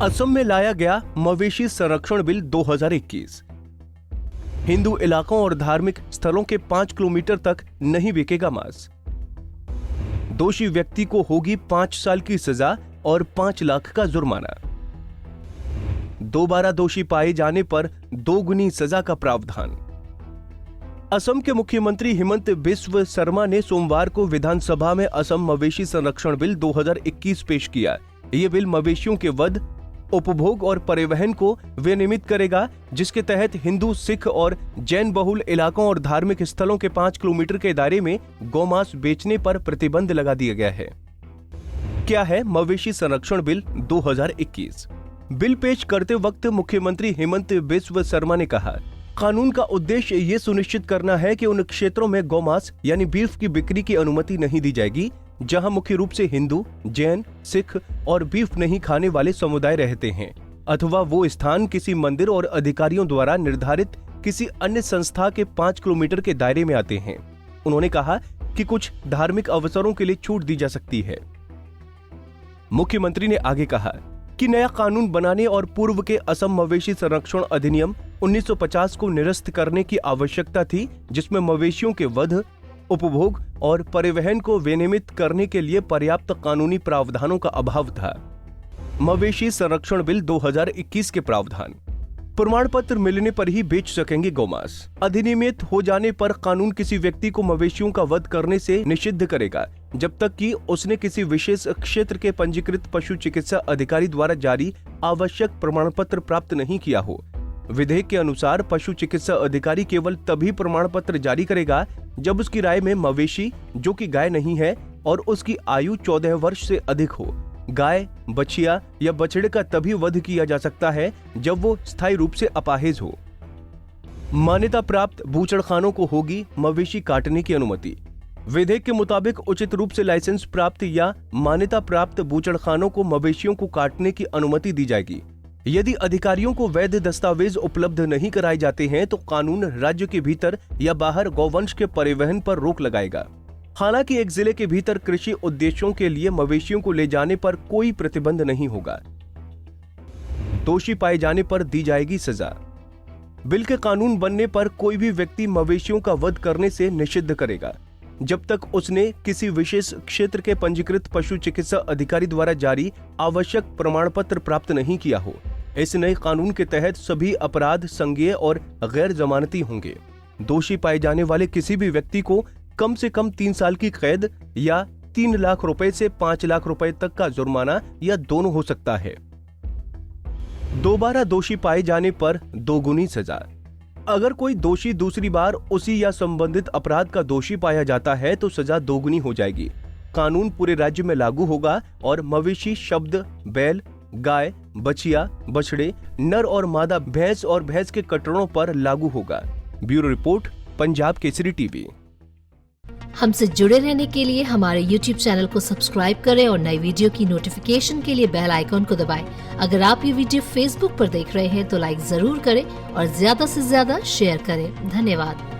असम में लाया गया मवेशी संरक्षण बिल 2021। हिंदू इलाकों और धार्मिक स्थलों के 5 किलोमीटर तक नहीं बिकेगा मांस। दोषी व्यक्ति को होगी 5 साल की सजा और 5 लाख का जुर्माना। दोबारा दोषी पाए जाने पर 2 गुनी सजा का प्रावधान। असम के मुख्यमंत्री हिमंत बिस्व शर्मा ने सोमवार को विधानसभा में असम मवेशी संरक्षण बिल 2021 पेश किया। ये बिल मवेशियों के वध, उपभोग और परिवहन को विनियमित करेगा, जिसके तहत हिंदू, सिख और जैन बहुल इलाकों और धार्मिक स्थलों के 5 किलोमीटर के दायरे में गौमांस बेचने पर प्रतिबंध लगा दिया गया है। क्या है मवेशी संरक्षण बिल 2021? बिल पेश करते वक्त मुख्यमंत्री हिमंत बिस्व शर्मा ने कहा, कानून का उद्देश्य ये सुनिश्चित करना है कि उन क्षेत्रों में गौमांस यानी बीफ की बिक्री की अनुमति नहीं दी जाएगी जहां मुख्य रूप से हिंदू, जैन, सिख और बीफ नहीं खाने वाले समुदाय रहते हैं, अथवा वो स्थान किसी मंदिर और अधिकारियों द्वारा निर्धारित किसी अन्य संस्था के 5 किलोमीटर के दायरे में आते हैं। उन्होंने कहा कि कुछ धार्मिक अवसरों के लिए छूट दी जा सकती है। मुख्यमंत्री ने आगे कहा कि नया कानून बनाने और पूर्व के असम मवेशी संरक्षण अधिनियम 1950 को निरस्त करने की आवश्यकता थी, जिसमें मवेशियों के वध, उपभोग और परिवहन को विनियमित करने के लिए पर्याप्त कानूनी प्रावधानों का अभाव था। मवेशी संरक्षण बिल 2021 के प्रावधान। प्रमाण पत्र मिलने पर ही बेच सकेंगे गौमांस। अधिनियमित हो जाने पर कानून किसी व्यक्ति को मवेशियों का वध करने से निषिद्ध करेगा जब तक कि उसने किसी विशेष क्षेत्र के पंजीकृत पशु चिकित्सा अधिकारी द्वारा जारी आवश्यक प्रमाण पत्र प्राप्त नहीं किया हो। विधेयक के अनुसार पशु चिकित्सा अधिकारी केवल तभी प्रमाण पत्र जारी करेगा जब उसकी राय में मवेशी जो कि गाय नहीं है और उसकी आयु 14 वर्ष से अधिक हो। गाय, बछिया या बछड़े का तभी वध किया जा सकता है जब वो स्थायी रूप से अपाहिज हो। मान्यता प्राप्त बूचड़खानों को होगी मवेशी काटने की अनुमति। विधेयक के मुताबिक उचित रूप से लाइसेंस प्राप्त या मान्यता प्राप्त बूचड़खानों को मवेशियों को काटने की अनुमति दी जाएगी। यदि अधिकारियों को वैध दस्तावेज उपलब्ध नहीं कराए जाते हैं तो कानून राज्य के भीतर या बाहर गौवंश के परिवहन पर रोक लगाएगा। हालांकि एक जिले के भीतर कृषि उद्देश्यों के लिए मवेशियों को ले जाने पर कोई प्रतिबंध नहीं होगा। दोषी पाए जाने पर दी जाएगी सजा। बिल के कानून बनने पर कोई भी व्यक्ति मवेशियों का वध करने से निषिद्ध करेगा जब तक उसने किसी विशेष क्षेत्र के पंजीकृत पशु चिकित्सा अधिकारी द्वारा जारी आवश्यक प्रमाण पत्र प्राप्त नहीं किया हो। इस नए कानून के तहत सभी अपराध संज्ञेय और गैर जमानती होंगे। दोषी पाए जाने वाले किसी भी व्यक्ति को कम से कम 3 साल की कैद या 3 लाख रुपए से 5 लाख रुपए तक का जुर्माना या दोनों हो सकता है। दोबारा दोषी पाए जाने पर 2 गुनी सजा। अगर कोई दोषी दूसरी बार उसी या संबंधित अपराध का दोषी पाया जाता है तो सजा 2 गुनी हो जाएगी। कानून पूरे राज्य में लागू होगा और मवेशी शब्द बैल, गाय, बछिया, बछड़े, नर और मादा भैंस और भैंस के कटरों पर लागू होगा। Bureau report, Punjab Kesari TV. हमसे जुड़े रहने के लिए हमारे YouTube चैनल को सब्सक्राइब करें और नई वीडियो की नोटिफिकेशन के लिए बेल आइकॉन को दबाएं। अगर आप ये वीडियो Facebook पर देख रहे हैं तो लाइक जरूर करें और ज्यादा से ज्यादा शेयर करें। धन्यवाद।